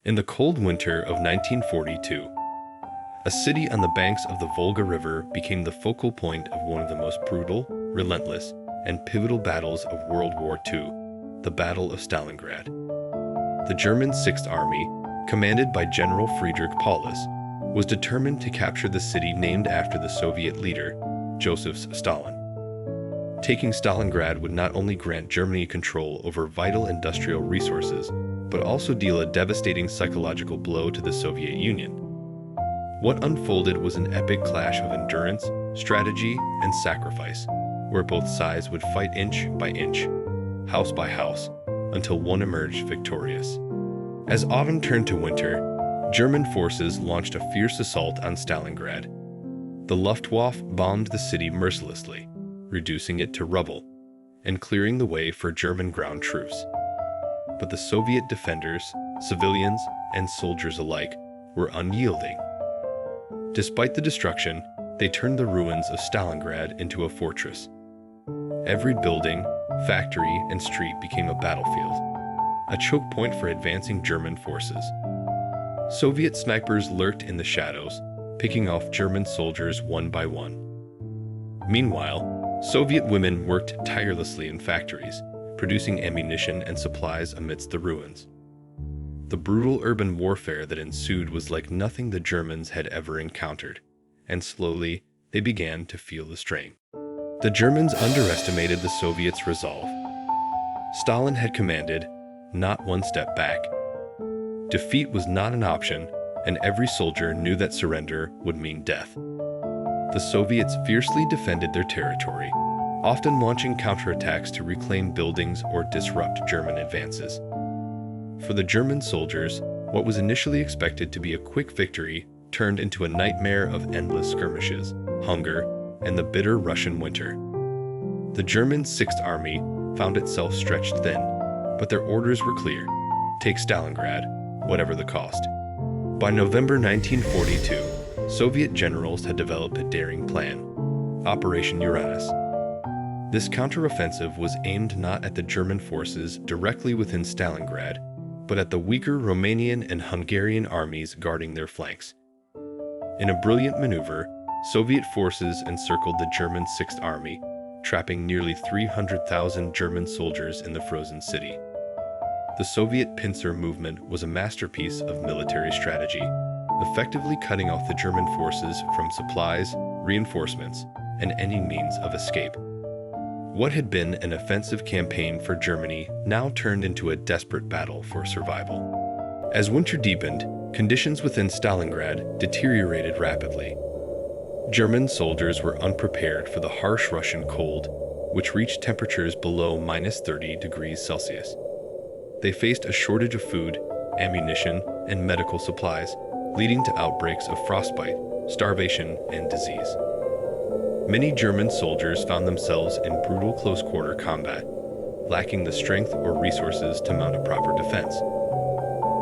In the cold winter of 1942, a city on the banks of the Volga River became the focal point of one of the most brutal, relentless, and pivotal battles of World War II, the Battle of Stalingrad. The German Sixth Army, commanded by General Friedrich Paulus, was determined to capture the city named after the Soviet leader, Joseph Stalin. Taking Stalingrad would not only grant Germany control over vital industrial resources, but also deal a devastating psychological blow to the Soviet Union. What unfolded was an epic clash of endurance, strategy, and sacrifice, where both sides would fight inch by inch, house by house, until one emerged victorious. As autumn turned to winter, German forces launched a fierce assault on Stalingrad. The Luftwaffe bombed the city mercilessly, reducing it to rubble, and clearing the way for German ground troops. But the Soviet defenders, civilians, and soldiers alike, were unyielding. Despite the destruction, they turned the ruins of Stalingrad into a fortress. Every building, factory, and street became a battlefield, a choke point for advancing German forces. Soviet snipers lurked in the shadows, picking off German soldiers one by one. Meanwhile, Soviet women worked tirelessly in factories, producing ammunition and supplies amidst the ruins. The brutal urban warfare that ensued was like nothing the Germans had ever encountered, and slowly they began to feel the strain. The Germans underestimated the Soviets' resolve. Stalin had commanded, "Not one step back." Defeat was not an option, and every soldier knew that surrender would mean death. The Soviets fiercely defended their territory, often launching counterattacks to reclaim buildings or disrupt German advances. For the German soldiers, what was initially expected to be a quick victory turned into a nightmare of endless skirmishes, hunger, and the bitter Russian winter. The German Sixth Army found itself stretched thin, but their orders were clear: take Stalingrad, whatever the cost. By November 1942, Soviet generals had developed a daring plan, Operation Uranus. This counteroffensive was aimed not at the German forces directly within Stalingrad, but at the weaker Romanian and Hungarian armies guarding their flanks. In a brilliant maneuver, Soviet forces encircled the German Sixth Army, trapping nearly 300,000 German soldiers in the frozen city. The Soviet pincer movement was a masterpiece of military strategy, effectively cutting off the German forces from supplies, reinforcements, and any means of escape. What had been an offensive campaign for Germany now turned into a desperate battle for survival. As winter deepened, conditions within Stalingrad deteriorated rapidly. German soldiers were unprepared for the harsh Russian cold, which reached temperatures below -30 degrees Celsius. They faced a shortage of food, ammunition, and medical supplies, leading to outbreaks of frostbite, starvation, and disease. Many German soldiers found themselves in brutal close-quarter combat, lacking the strength or resources to mount a proper defense.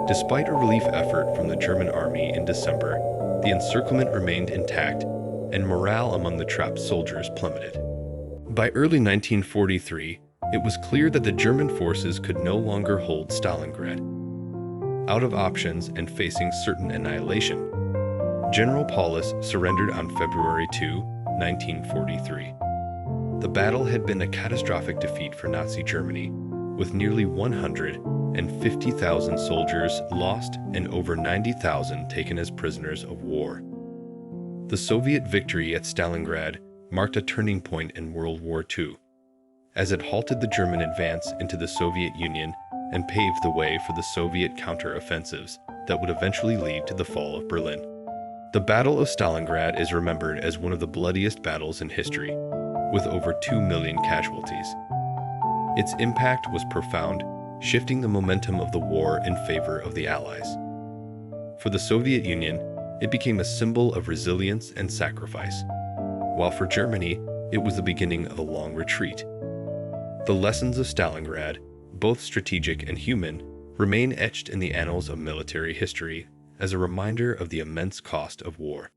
Despite a relief effort from the German army in December, the encirclement remained intact, and morale among the trapped soldiers plummeted. By early 1943, it was clear that the German forces could no longer hold Stalingrad. Out of options and facing certain annihilation, General Paulus surrendered on February 2, 1943. The battle had been a catastrophic defeat for Nazi Germany, with nearly 150,000 soldiers lost and over 90,000 taken as prisoners of war. The Soviet victory at Stalingrad marked a turning point in World War II, as it halted the German advance into the Soviet Union and paved the way for the Soviet counter-offensives that would eventually lead to the fall of Berlin. The Battle of Stalingrad is remembered as one of the bloodiest battles in history, with over 2 million casualties. Its impact was profound, shifting the momentum of the war in favor of the Allies. For the Soviet Union, it became a symbol of resilience and sacrifice, while for Germany, it was the beginning of a long retreat. The lessons of Stalingrad, both strategic and human, remain etched in the annals of military history as a reminder of the immense cost of war.